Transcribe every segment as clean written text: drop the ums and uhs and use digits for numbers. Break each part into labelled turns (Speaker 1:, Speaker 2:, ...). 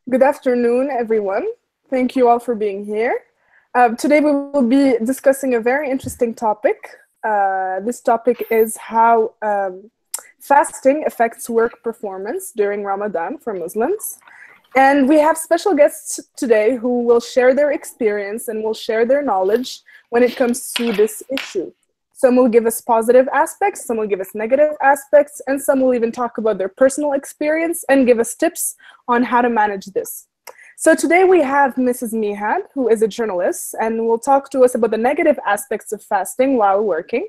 Speaker 1: Good afternoon, everyone. Thank you all for being here. Today we will be discussing a very interesting topic. This topic is how fasting affects work performance during Ramadan for Muslims. And we have special guests today who will share their experience and will share their knowledge when it comes to this issue. Some will give us positive aspects, some will give us negative aspects, and some will even talk about their personal experience and give us tips on how to manage this. So today we have Mrs. Mihad, who is a journalist, and will talk to us about the negative aspects of fasting while working.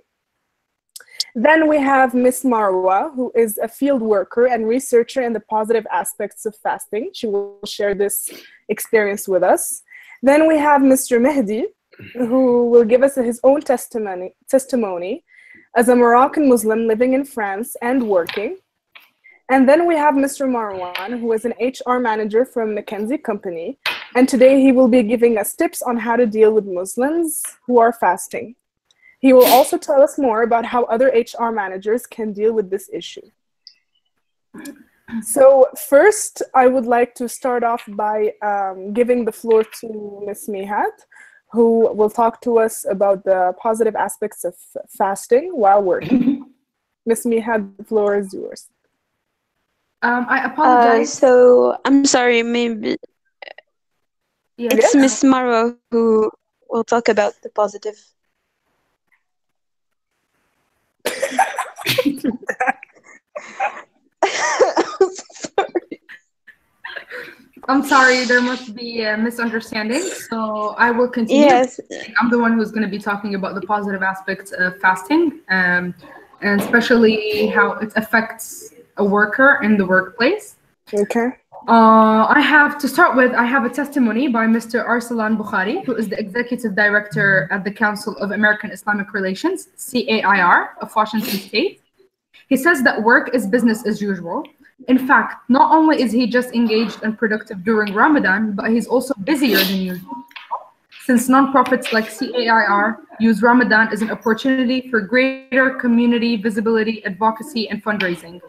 Speaker 1: Then we have Miss Marwa, who is a field worker and researcher in the positive aspects of fasting. She will share this experience with us. Then we have Mr. Mehdi, who will give us his own testimony as a Moroccan Muslim living in France and working. And then we have Mr. Marwan, who is an HR manager from McKinsey Company. And today he will be giving us tips on how to deal with Muslims who are fasting. He will also tell us more about how other HR managers can deal with this issue. So first, I would like to start off by giving the floor to Ms. Mihad, who will talk to us about the positive aspects of fasting while working. Ms. Mihad, the floor is yours.
Speaker 2: I apologize.
Speaker 3: So I'm sorry, maybe it's Miss Maro who will talk about the positive.
Speaker 2: I'm sorry, there must be a misunderstanding, so I will continue.
Speaker 3: Yes.
Speaker 2: I'm the one who's going to be talking about the positive aspects of fasting, and especially how it affects a worker in the workplace.
Speaker 1: Okay.
Speaker 2: I have a testimony by Mr. Arsalan Bukhari, who is the Executive Director at the Council of American Islamic Relations, CAIR, of Washington State. He says that work is business as usual. In fact, not only is he just engaged and productive during Ramadan, but he's also busier than usual, since nonprofits like CAIR use Ramadan as an opportunity for greater community visibility, advocacy, and fundraising.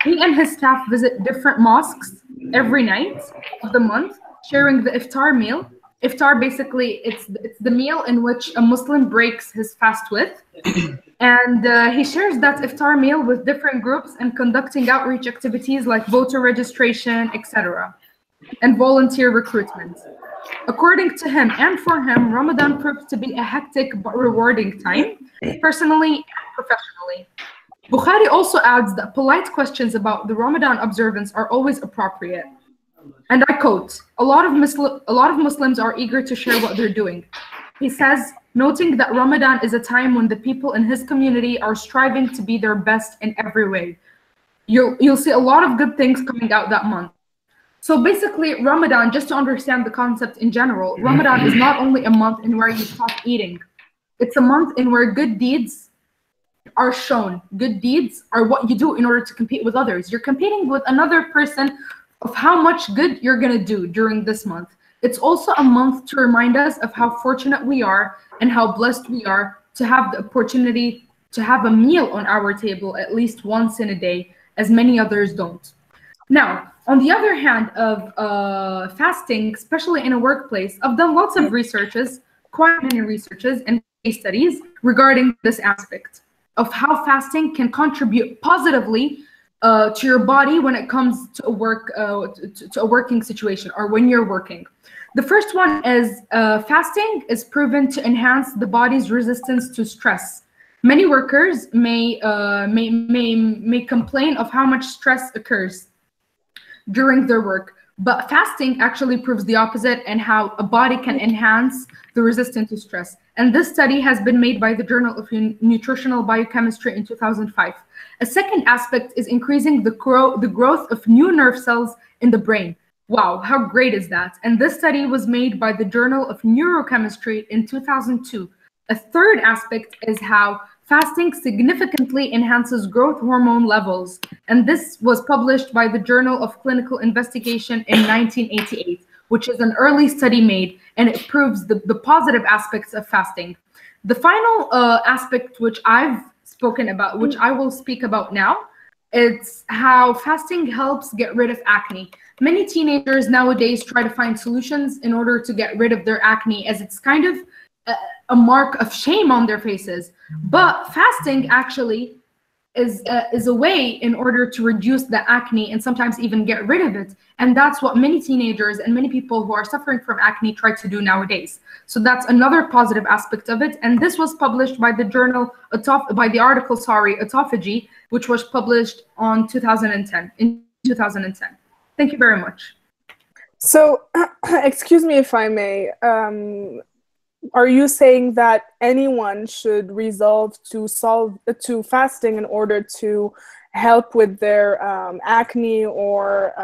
Speaker 2: He and his staff visit different mosques every night of the month, sharing the iftar meal. Iftar, basically, it's the meal in which a Muslim breaks his fast with. And he shares that iftar meal with different groups and conducting outreach activities like voter registration, etc., and volunteer recruitment. According to him and for him, Ramadan proved to be a hectic but rewarding time, personally and professionally. Bukhari also adds that polite questions about the Ramadan observance are always appropriate. And I quote, a lot of Muslims are eager to share what they're doing. He says, noting that Ramadan is a time when the people in his community are striving to be their best in every way. You'll see a lot of good things coming out that month. So basically, Ramadan, just to understand the concept in general, Ramadan is not only a month in where you stop eating. It's a month in where good deeds are shown. Good deeds are what you do in order to compete with others. You're competing with another person of how much good you're going to do during this month. It's also a month to remind us of how fortunate we are and how blessed we are to have the opportunity to have a meal on our table at least once in a day, as many others don't. Now, on the other hand of fasting, especially in a workplace, I've done lots of researches, quite many researches and case studies regarding this aspect of how fasting can contribute positively to your body when it comes to a working situation or when you're working. The first one is fasting is proven to enhance the body's resistance to stress. Many workers may complain of how much stress occurs during their work, but fasting actually proves the opposite and how a body can enhance the resistance to stress. And this study has been made by the Journal of Nutritional Biochemistry in 2005. A second aspect is increasing the growth of new nerve cells in the brain. Wow, how great is that? And this study was made by the Journal of Neurochemistry in 2002. A third aspect is how fasting significantly enhances growth hormone levels. And this was published by the Journal of Clinical Investigation in 1988, which is an early study made, and it proves the positive aspects of fasting. The final aspect which I've spoken about, which I will speak about now, It's how fasting helps get rid of acne. Many teenagers nowadays try to find solutions in order to get rid of their acne, as it's kind of a mark of shame on their faces. But fasting actually is a way in order to reduce the acne and sometimes even get rid of it. And that's what many teenagers and many people who are suffering from acne try to do nowadays. So that's another positive aspect of it. And this was published by the journal, by the article, Autophagy, which was published in 2010. Thank you very much.
Speaker 1: So, excuse me if I may, are you saying that anyone should resolve to fasting in order to help with their acne or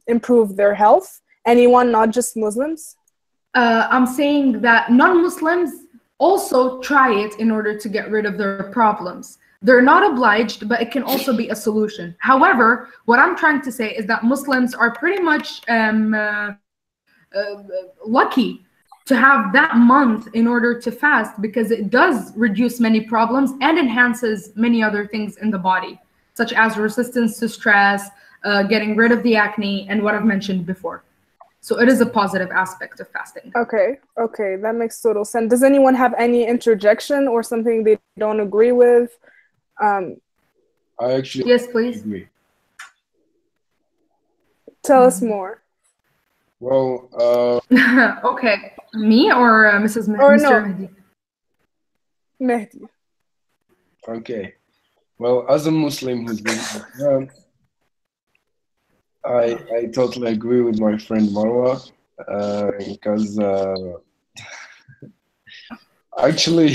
Speaker 1: improve their health? Anyone, not just Muslims?
Speaker 2: I'm saying that non-Muslims also try it in order to get rid of their problems. They're not obliged, but it can also be a solution. However, what I'm trying to say is that Muslims are pretty much lucky to have that month in order to fast, because it does reduce many problems and enhances many other things in the body, such as resistance to stress, getting rid of the acne, and what I've mentioned before. So it is a positive aspect of fasting.
Speaker 1: Okay, that makes total sense. Does anyone have any interjection or something they don't agree with?
Speaker 4: I actually
Speaker 2: yes, please.
Speaker 4: agree.
Speaker 1: Tell us more.
Speaker 4: Well,
Speaker 2: okay. Me or Mrs.
Speaker 1: Or
Speaker 2: Mr.
Speaker 1: no.
Speaker 2: Mehdi?
Speaker 1: Mehdi.
Speaker 4: Okay. Well, as a Muslim who's been around, I totally agree with my friend Marwa, because actually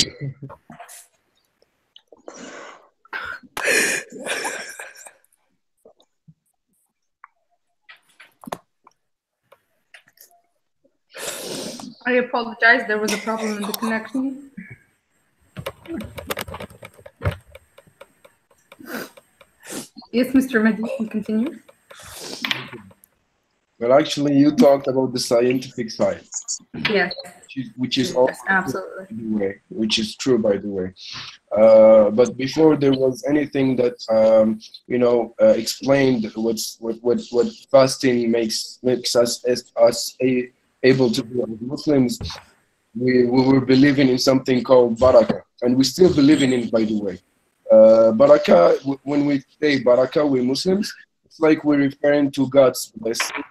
Speaker 2: I apologize, there was a problem in the connection. Yes, Mr. Mehdi, you can continue.
Speaker 4: Well, actually, you talked about the scientific side.
Speaker 2: Yes.
Speaker 4: Which is
Speaker 2: yes,
Speaker 4: also
Speaker 2: absolutely.
Speaker 4: By the way, which is true, by the way. But before there was anything that explained what fasting makes us able to be as Muslims, we were believing in something called barakah, and we still believe in it, by the way. Barakah, when we say barakah, we Muslims, it's like we're referring to God's blessing,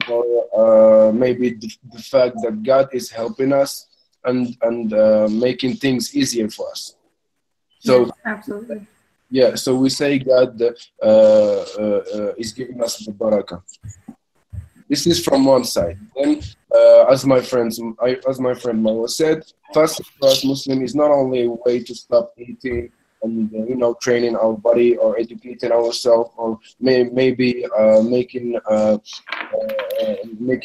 Speaker 4: or maybe the fact that God is helping us and making things easier for us. So
Speaker 2: yes, absolutely.
Speaker 4: Yeah, so we say God is giving us the barakah. This is from one side. Then, as my friend Marwa said, fasting for us Muslim is not only a way to stop eating and training our body or educating ourselves, or maybe making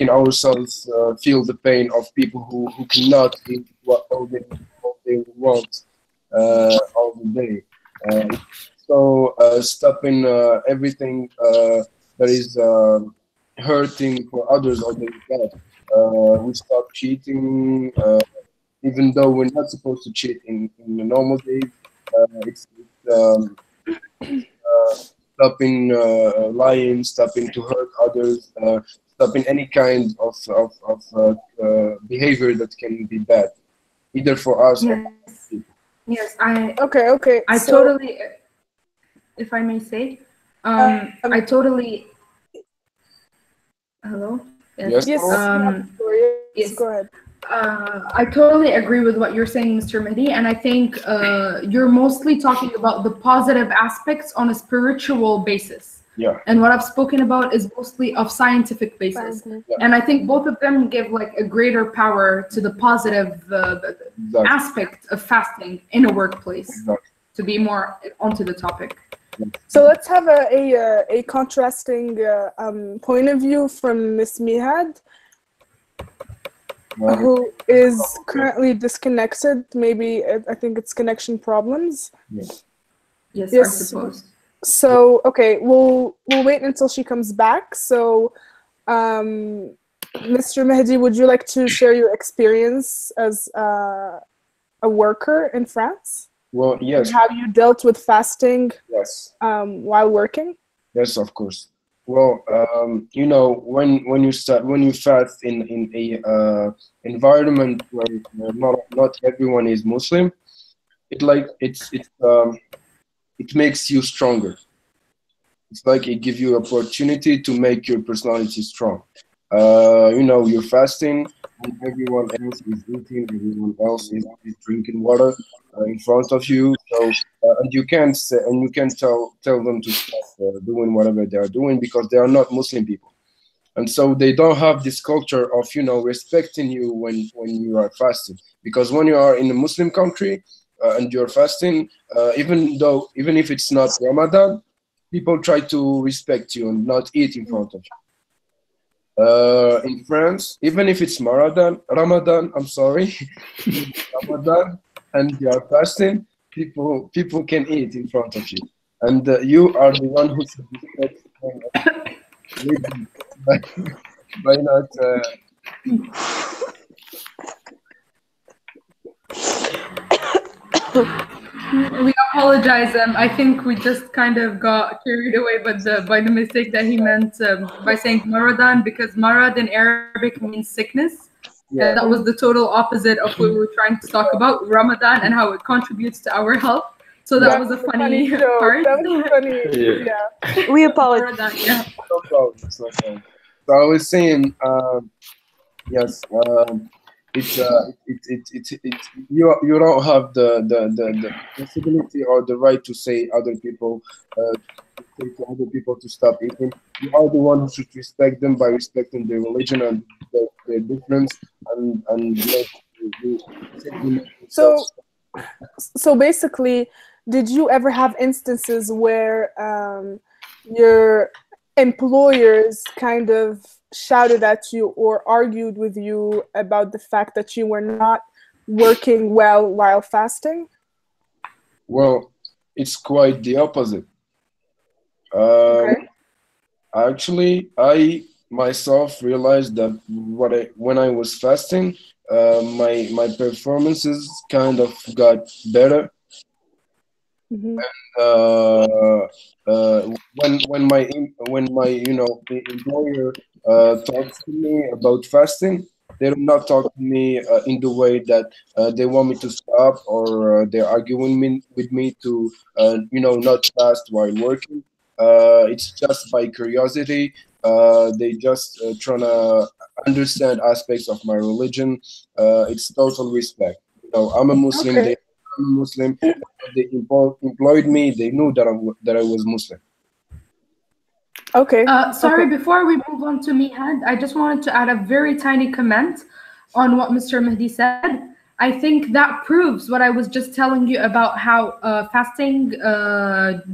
Speaker 4: ourselves feel the pain of people who cannot eat all they want all the day. So stopping everything that is hurting for others or that. We stop cheating, even though we're not supposed to cheat in the normal days. It's stopping lying, stopping to hurt others, stopping any kind of behavior that can be bad, either for us or
Speaker 2: yes. Yes, I
Speaker 1: okay.
Speaker 2: I totally, if I may say, I totally. Hello.
Speaker 1: Yes.
Speaker 2: Yes.
Speaker 1: Yes. Go ahead.
Speaker 2: I totally agree with what you're saying, Mr. Mehdi, and I think you're mostly talking about the positive aspects on a spiritual basis.
Speaker 4: Yeah.
Speaker 2: And what I've spoken about is mostly of scientific basis.
Speaker 4: Yeah.
Speaker 2: And I think both of them give like a greater power to the positive
Speaker 4: Exactly.
Speaker 2: aspect of fasting in a workplace.
Speaker 4: Exactly.
Speaker 2: To be more onto the topic.
Speaker 1: So let's have a contrasting point of view from Ms. Mihad, who is currently disconnected. Maybe I think it's connection problems.
Speaker 4: Yes.
Speaker 2: Yes, I suppose.
Speaker 1: So okay, we'll wait until she comes back. So, Mr. Mehdi, would you like to share your experience as a worker in France?
Speaker 4: Well, yes.
Speaker 1: How you dealt with fasting
Speaker 4: Yes.
Speaker 1: while working?
Speaker 4: Yes, of course. Well, you know, when you fast in a environment where not everyone is Muslim, it makes you stronger. It's like it gives you opportunity to make your personality strong. You know, you're fasting, and everyone else is eating, everyone else is drinking water in front of you. So, and you can't say, and you can't tell them to stop doing whatever they are doing because they are not Muslim people, and so they don't have this culture of respecting you when you are fasting. Because when you are in a Muslim country and you're fasting, even if it's not Ramadan, people try to respect you and not eat in front of you. In France, even if it's Ramadan, I'm sorry, Ramadan, and you are fasting, people can eat in front of you, and you are the one who should respect by, by not.
Speaker 2: We apologize. I think we just kind of got carried away by the mistake that he meant by saying Maradan, because Marad in Arabic means sickness.
Speaker 4: Yeah.
Speaker 2: And that was the total opposite of what we were trying to talk about, Ramadan, and how it contributes to our health. So that was a funny part.
Speaker 1: That was funny. Yeah.
Speaker 3: We apologize.
Speaker 2: Ramadan, yeah.
Speaker 4: No problem. It's no problem. So I was saying, yes, you don't have the possibility or the right to say other people to stop eating. You are the one who should respect them by respecting their religion and their difference and let you
Speaker 1: So basically, did you ever have instances where your employers kind of shouted at you or argued with you about the fact that you were not working well while fasting?
Speaker 4: Well, it's quite the opposite.
Speaker 1: Okay.
Speaker 4: Actually, I myself realized that when I was fasting, my performances kind of got better.
Speaker 1: Mm-hmm.
Speaker 4: When my employer talks to me about fasting, they do not talk to me in the way that they want me to stop, or they're arguing with me to not fast while working. It's just by curiosity. They just trying to understand aspects of my religion. It's total respect. I'm a Muslim.
Speaker 1: Okay.
Speaker 4: I'm a Muslim. They employed me. They knew that I was Muslim.
Speaker 1: Okay.
Speaker 2: Sorry,
Speaker 1: Okay.
Speaker 2: before we move on to Mihad, I just wanted to add a very tiny comment on what Mr. Mahdi said. I think that proves what I was just telling you about how fasting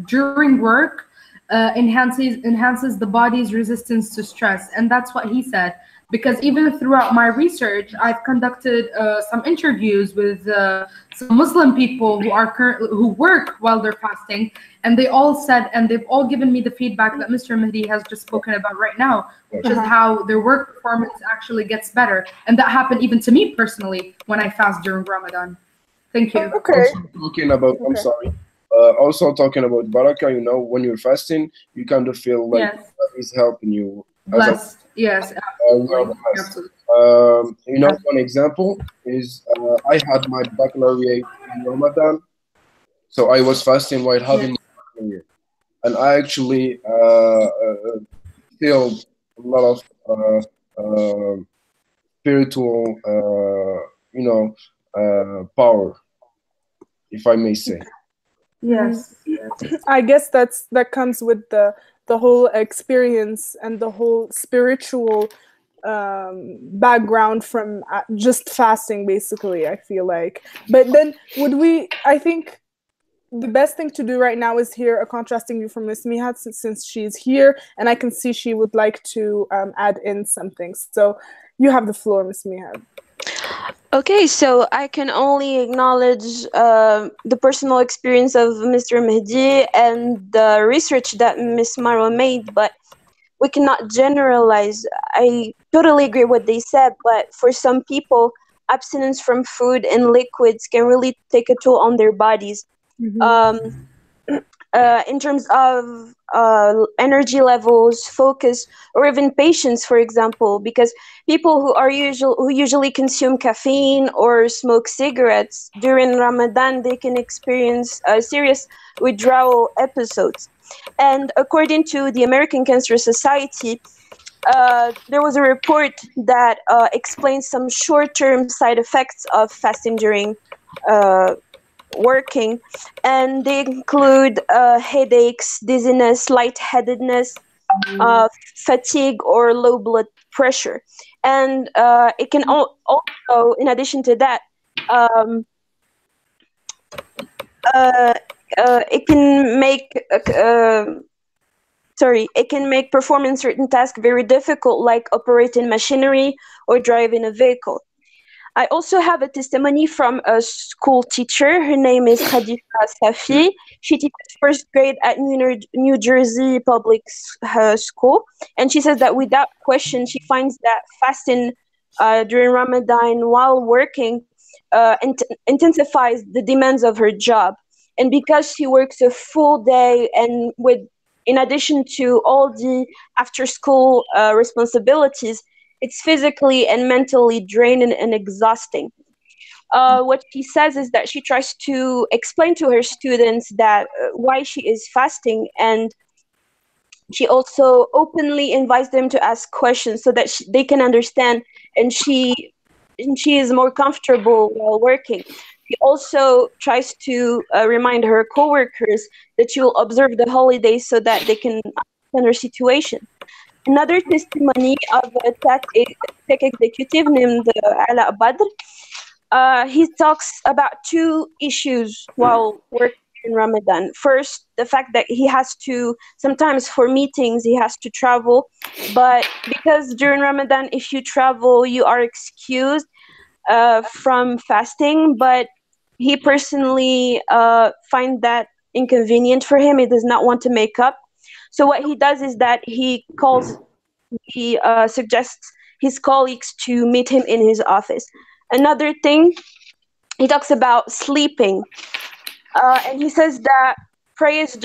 Speaker 2: during work enhances the body's resistance to stress, and that's what he said. Because even throughout my research, I've conducted some interviews with some Muslim people who work while they're fasting, and they all said, and they've all given me the feedback that Mr. Mahdi has just spoken about right now, which is how their work performance actually gets better, and that happened even to me personally when I fast during Ramadan. Thank you.
Speaker 1: Okay.
Speaker 4: I'm sorry. Also talking about barakah, when you're fasting, you kind of feel like it's helping you.
Speaker 2: Blessed. Yes, absolutely.
Speaker 4: One example is I had my baccalaureate in Ramadan, so I was fasting while having my baccalaureate, and I actually feel a lot of spiritual, power, if I may say.
Speaker 2: Yes.
Speaker 1: I guess that comes with the whole experience and the whole spiritual background from just fasting, basically, I feel like. But then I think the best thing to do right now is hear a contrasting view from Miss Mihad, since she's here, and I can see she would like to add in something. So you have the floor, Miss Mihad.
Speaker 3: Okay, so I can only acknowledge the personal experience of Mr. Mehdi and the research that Ms. Marwa made, but we cannot generalize. I totally agree with what they said, but for some people, abstinence from food and liquids can really take a toll on their bodies. In terms of energy levels, focus, or even patience, for example, because people who usually consume caffeine or smoke cigarettes during Ramadan, they can experience serious withdrawal episodes. And according to the American Cancer Society, there was a report that explains some short-term side effects of fasting during working, and they include headaches, dizziness, lightheadedness, fatigue, or low blood pressure. And it can also, in addition to that, it can make it can make performing certain tasks very difficult, like operating machinery or driving a vehicle. I also have a testimony from a school teacher. Her name is Khadija Safi. She teaches first grade at New Jersey Public School. And she says that without question, she finds that fasting during Ramadan while working intensifies the demands of her job. And because she works a full day and in addition to all the after-school responsibilities, it's physically and mentally draining and exhausting. What she says is that she tries to explain to her students that why she is fasting, and she also openly invites them to ask questions so that they can understand, and she is more comfortable while working. She also tries to remind her coworkers that she will observe the holidays so that they can understand her situation. Another testimony of a tech executive named Ala Badr. He talks about two issues while working in Ramadan. First, the fact that he has to, sometimes for meetings, he has to travel. But because during Ramadan, if you travel, you are excused from fasting. But he personally finds that inconvenient for him. He does not want to make up. So what he does is that he suggests his colleagues to meet him in his office. Another thing, he talks about sleeping. And he says that prayers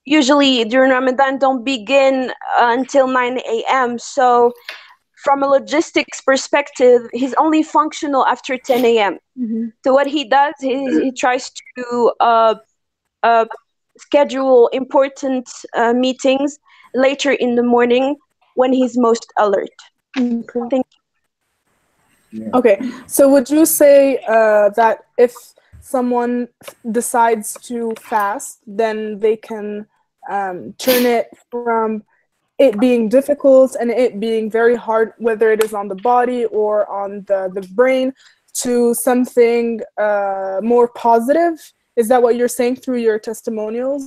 Speaker 3: usually during Ramadan don't begin until 9 a.m. So from a logistics perspective, he's only functional after 10 a.m. So what he does is he tries to schedule important meetings later in the morning when he's most alert.
Speaker 1: Okay.
Speaker 3: Thank you.
Speaker 4: Yeah.
Speaker 1: Okay, so would you say that if someone decides to fast, then they can turn it from it being difficult and it being very hard, whether it is on the body or on the brain, to something more positive? Is that what you're saying through your testimonials?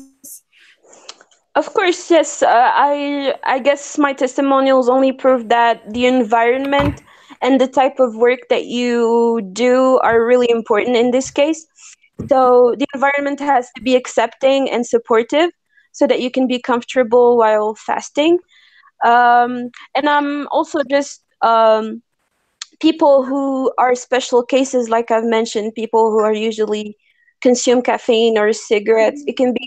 Speaker 3: Of course, yes. I guess my testimonials only prove that the environment and the type of work that you do are really important in this case. So the environment has to be accepting and supportive so that you can be comfortable while fasting. And I'm also just people who are special cases, like I've mentioned, people who are usually consume caffeine or cigarettes. It can be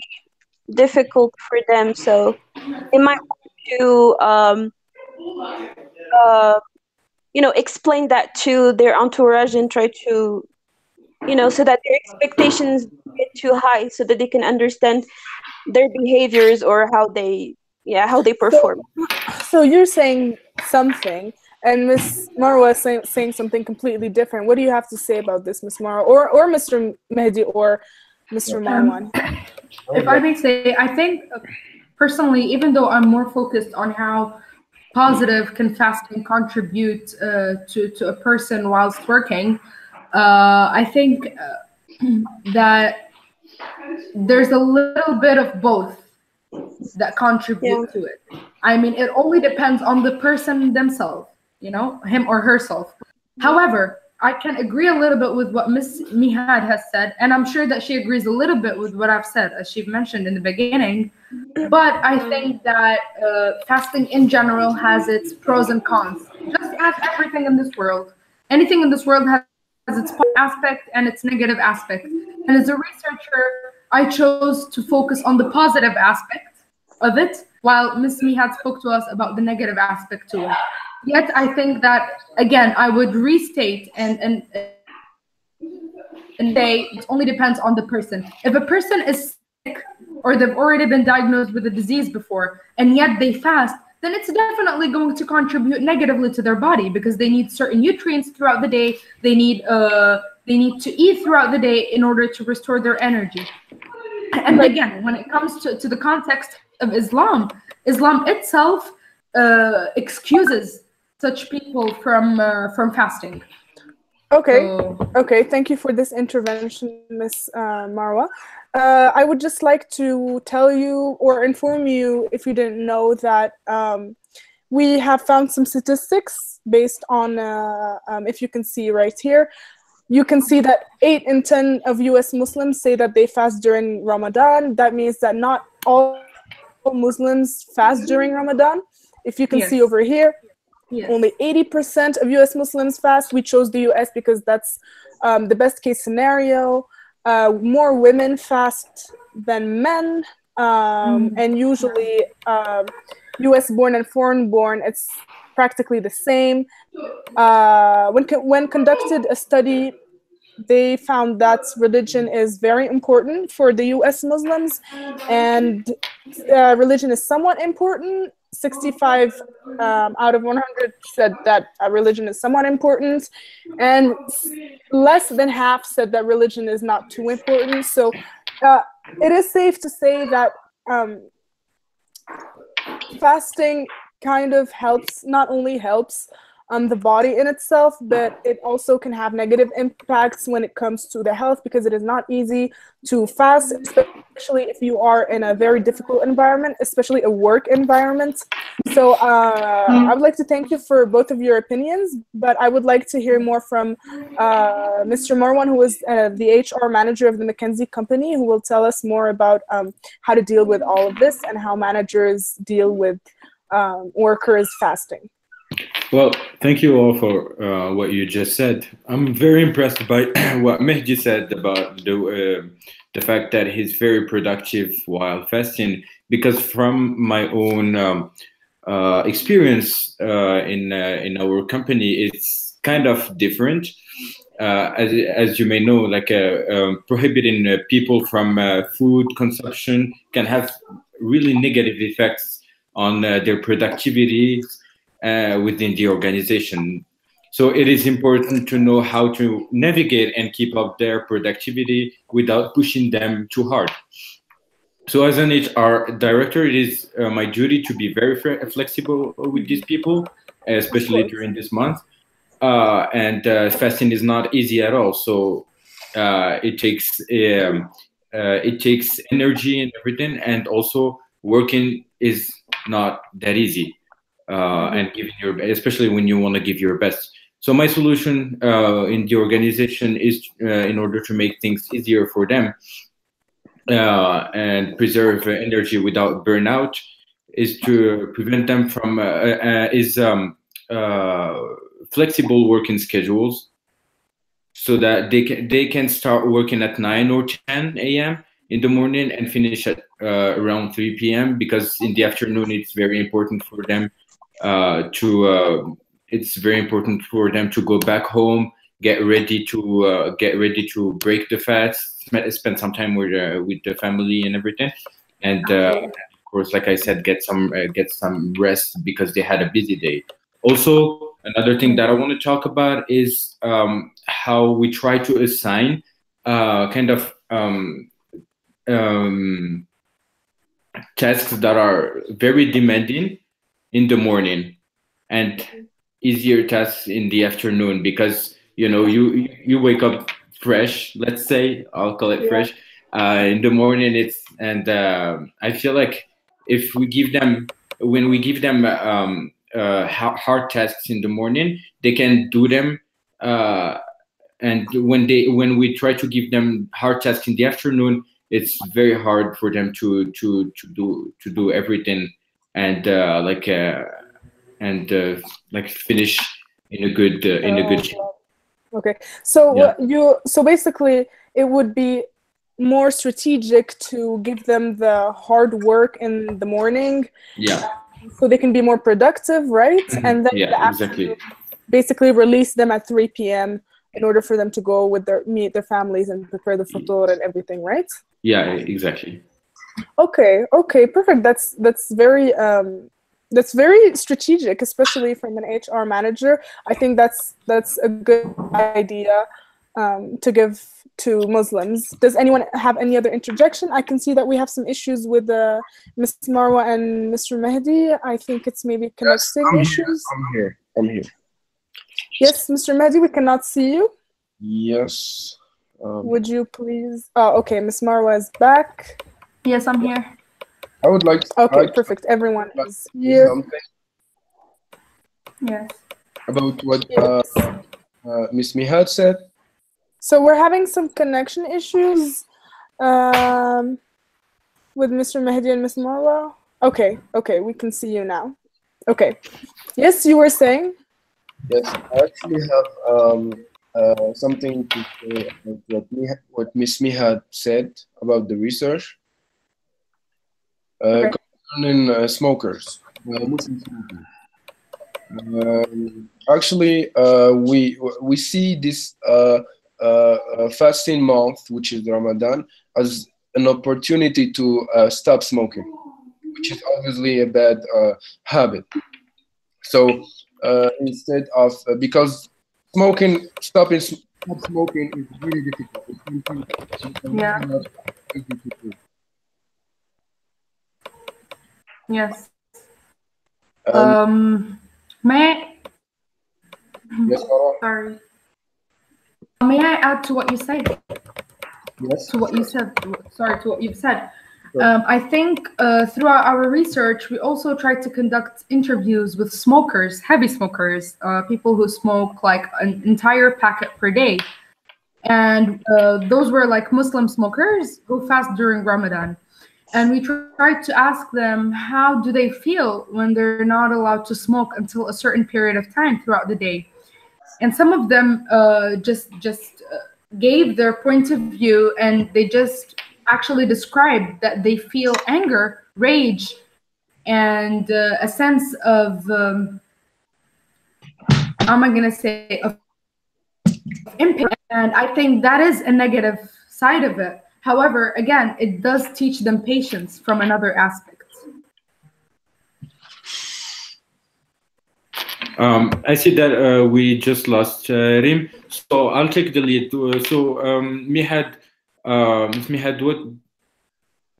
Speaker 3: difficult for them, so they might want to explain that to their entourage and try to so that their expectations get too high so that they can understand their behaviors or how they perform.
Speaker 1: So you're saying something, and Miss Marwa is saying something completely different. What do you have to say about this, Miss Marwa, or Mr. Mehdi, or Mr. Marwan?
Speaker 2: If I may say, I think personally, even though I'm more focused on how positive can fasting contribute to a person whilst working, I think that there's a little bit of both that contribute to it. I mean, it only depends on the person themselves, him or herself. However, I can agree a little bit with what Miss Mihad has said, and I'm sure that she agrees a little bit with what I've said, as she mentioned in the beginning. But I think that fasting in general has its pros and cons. Just as everything in this world, anything in this world has has its positive aspect and its negative aspect. And as a researcher, I chose to focus on the positive aspect of it, while Ms. Mihad spoke to us about the negative aspect to it. Yet I think that, again, I would restate and say it only depends on the person. If a person is sick or they've already been diagnosed with a disease before and yet they fast, then it's definitely going to contribute negatively to their body, because they need certain nutrients throughout the day. They need to eat throughout the day in order to restore their energy. And again, when it comes to the context of Islam, Islam itself excuses such people from fasting.
Speaker 1: Okay. Okay. Thank you for this intervention, Ms. Marwa. I would just like to tell you or inform you, if you didn't know, that we have found some statistics based on, if you can see right here, you can see that 8 in 10 of US Muslims say that they fast during Ramadan. That means that not all Muslims fast during Ramadan. If you can see over here, only 80% of US Muslims fast. We chose the US because that's the best case scenario. More women fast than men, and usually US born and foreign born, it's practically the same. When conducted a study, they found that religion is very important for the US Muslims, and religion is somewhat important. 65 out of 100 said that religion is somewhat important, and less than half said that religion is not too important. So it is safe to say that fasting kind of helps, not only helps the body in itself, but it also can have negative impacts when it comes to the health, because it is not easy to fast, especially if you are in a very difficult environment, especially a work environment. So I would like to thank you for both of your opinions, but I would like to hear more from Mr. Marwan, who is the HR manager of the McKinsey company, who will tell us more about how to deal with all of this and how managers deal with workers fasting.
Speaker 5: Well, thank you all for what you just said. I'm very impressed by what Mehdi said about the fact that he's very productive while fasting, because from my own experience in our company, it's kind of different. As you may know, like prohibiting people from food consumption can have really negative effects on their productivity within the organization. So it is important to know how to navigate and keep up their productivity without pushing them too hard. So as an HR director, it is my duty to be very flexible with these people, especially during this month. And fasting is not easy at all. So it takes energy and everything, and also working is not that easy. And giving especially when you want to give your best. So my solution in the organization is, in order to make things easier for them and preserve energy without burnout, is to prevent them from flexible working schedules, so that they can start working at 9 or 10 a.m. in the morning and finish at around 3 p.m. because in the afternoon it's very important for them to go back home, get ready to break the fast, spend some time with the family and everything, and of course, like I said, get some rest because they had a busy day. Also, another thing that I want to talk about is how we try to assign tasks that are very demanding in the morning and easier tasks in the afternoon, because you wake up fresh, let's say, I'll call it fresh, in the morning. I feel like if we give them hard tasks in the morning, they can do them, and when we try to give them hard tasks in the afternoon, it's very hard for them to do everything and finish in a good shape.
Speaker 1: Okay. So
Speaker 5: Yeah.
Speaker 1: so basically it would be more strategic to give them the hard work in the morning
Speaker 5: Yeah.
Speaker 1: so they can be more productive, right? And then in
Speaker 5: Yeah,
Speaker 1: the afternoon,
Speaker 5: exactly.
Speaker 1: basically release them at 3 p.m. in order for them to go with meet their families and prepare the futur and everything, right?
Speaker 5: Yeah, exactly.
Speaker 1: Okay, okay, perfect. That's very strategic, especially from an HR manager. I think that's a good idea to give to Muslims. Does anyone have any other interjection? I can see that we have some issues with Ms. Marwa and Mr. Mehdi. I think it's maybe
Speaker 4: Yes,
Speaker 1: connecting issues.
Speaker 4: I'm here.
Speaker 1: Yes, Mr. Mehdi, we cannot see you.
Speaker 4: Yes.
Speaker 1: Would you please? Oh, okay, Ms. Marwa is back.
Speaker 2: Yes, I'm here.
Speaker 4: I would like to
Speaker 1: Okay, perfect. Everyone
Speaker 4: like
Speaker 1: is
Speaker 4: to say
Speaker 1: here.
Speaker 4: something
Speaker 2: Yes.
Speaker 4: about what
Speaker 1: Yes.
Speaker 4: Miss Mihad said.
Speaker 1: So we're having some connection issues with Mr. Mehdi and Ms. Marwa. Okay, okay, we can see you now. Okay. Yes, you were saying?
Speaker 4: Yes, I actually have something to say about what Miss Mihad said about the research
Speaker 1: Okay.
Speaker 4: concerning smokers, Muslim smokers. Actually, we see this fasting month, which is Ramadan, as an opportunity to stop smoking, which is obviously a bad habit. So instead of because stopping smoking is really difficult. It's something
Speaker 2: Yeah.
Speaker 4: not easy to do.
Speaker 2: Yes.
Speaker 4: And
Speaker 2: May I,
Speaker 4: yes, Farah?
Speaker 2: sorry. May I add to what you said?
Speaker 4: Yes.
Speaker 2: To what you said. Sorry, to what you've said.
Speaker 4: Sure.
Speaker 2: I think throughout our research, we also tried to conduct interviews with smokers, heavy smokers, people who smoke like an entire packet per day. And those were like Muslim smokers who fast during Ramadan. And we tried to ask them, how do they feel when they're not allowed to smoke until a certain period of time throughout the day? And some of them just gave their point of view, and they just actually described that they feel anger, rage, and a sense of how am I going to say, of impact. And I think that is a negative side of it. However, again, it does teach them patience from another aspect.
Speaker 5: I see that we just lost Rim, so I'll take the lead. Mihad, Ms. Mihad,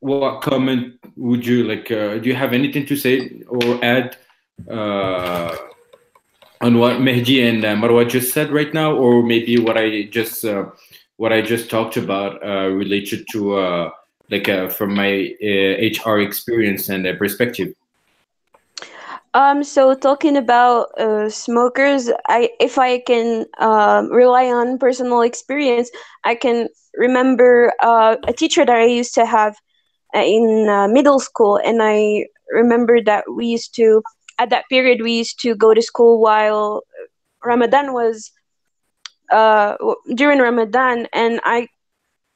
Speaker 5: what comment would you like? Do you have anything to say or add on what Mehdi and Marwa just said right now, or maybe what I just talked about related to from my HR experience and perspective?
Speaker 3: So talking about smokers, if I can rely on personal experience, I can remember a teacher that I used to have in middle school, and I remember that we used to, at that period, we used to go to school while Ramadan was during Ramadan, and I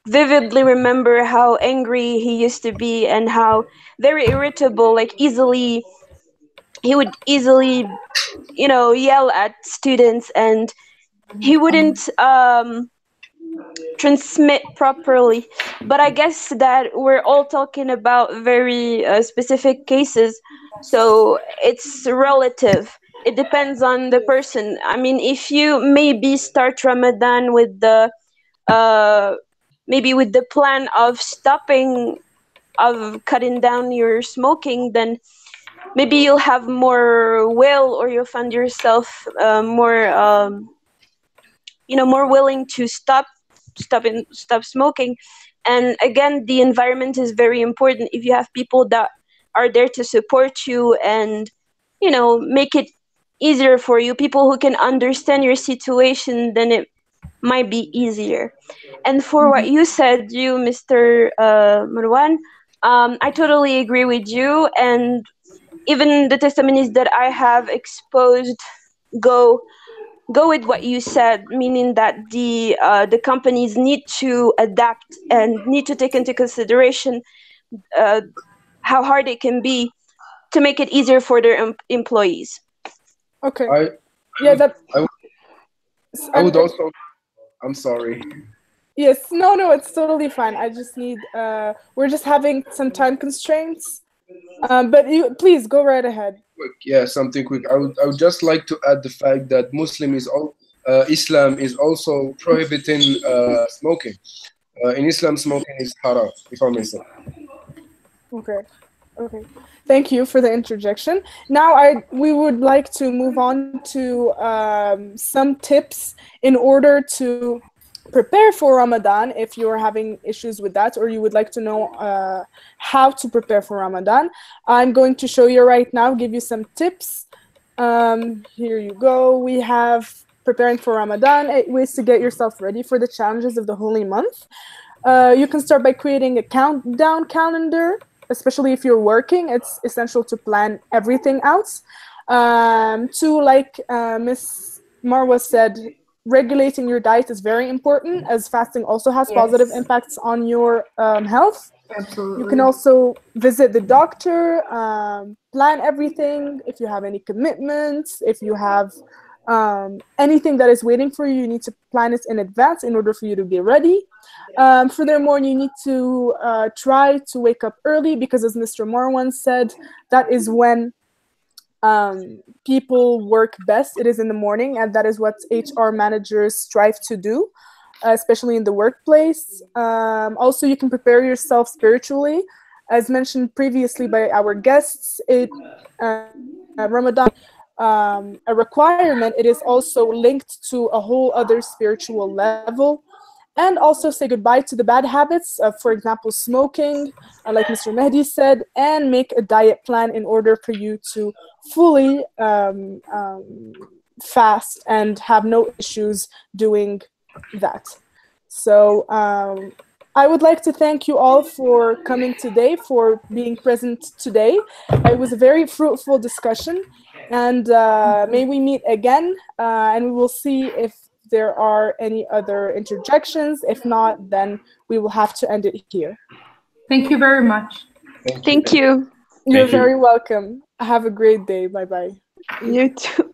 Speaker 3: vividly remember how angry he used to be and how very irritable, like he would easily yell at students, and he wouldn't transmit properly. But I guess that we're all talking about very specific cases, so it's relative. It depends on the person. I mean, if you maybe start Ramadan with the maybe with the plan of cutting down your smoking, then maybe you'll have more will, or you'll find yourself more willing to stop smoking. And again, the environment is very important. If you have people that are there to support you and make it easier for you, people who can understand your situation, then it might be easier. And for what you said, Mr. Marwan, I totally agree with you. And even the testimonies that I have exposed go go with what you said, meaning that the companies need to adapt and need to take into consideration how hard it can be to make it easier for their employees.
Speaker 1: Okay.
Speaker 4: I
Speaker 1: Yeah, that.
Speaker 4: I would also. I'm sorry.
Speaker 1: Yes, no, it's totally fine. I just need. We're just having some time constraints. But you please go right ahead.
Speaker 4: Quick, yeah, something quick. I would just like to add the fact that Islam is also prohibiting smoking. In Islam, smoking is haram, if I may say.
Speaker 1: Okay. Thank you for the interjection. Now we would like to move on to some tips in order to prepare for Ramadan if you're having issues with that or you would like to know how to prepare for Ramadan. I'm going to show you right now, give you some tips. Here you go. We have preparing for Ramadan, 8 ways to get yourself ready for the challenges of the holy month. You can start by creating a countdown calendar, especially if you're working. It's essential to plan everything out. Like Miss Marwa said, regulating your diet is very important, as fasting also has positive impacts on your health.
Speaker 2: Absolutely.
Speaker 1: You can also visit the doctor, plan everything. If you have any commitments, if you have anything that is waiting for you, you need to plan it in advance in order for you to be ready. Furthermore, you need to try to wake up early because, as Mr. Marwan said, that is when people work best. It is in the morning, and that is what HR managers strive to do, especially in the workplace. Also, you can prepare yourself spiritually. As mentioned previously by our guests, Ramadan a requirement, it is also linked to a whole other spiritual level. And also say goodbye to the bad habits of, for example, smoking, like Mr. Mehdi said, and make a diet plan in order for you to fully fast and have no issues doing that. So I would like to thank you all for coming today, for being present today. It was a very fruitful discussion, and may we meet again, and we will see if there are any other interjections. If not, then we will have to end it here.
Speaker 2: Thank you very much.
Speaker 3: Thank you.
Speaker 1: You're very welcome. Have a great day. Bye-bye.
Speaker 3: You too.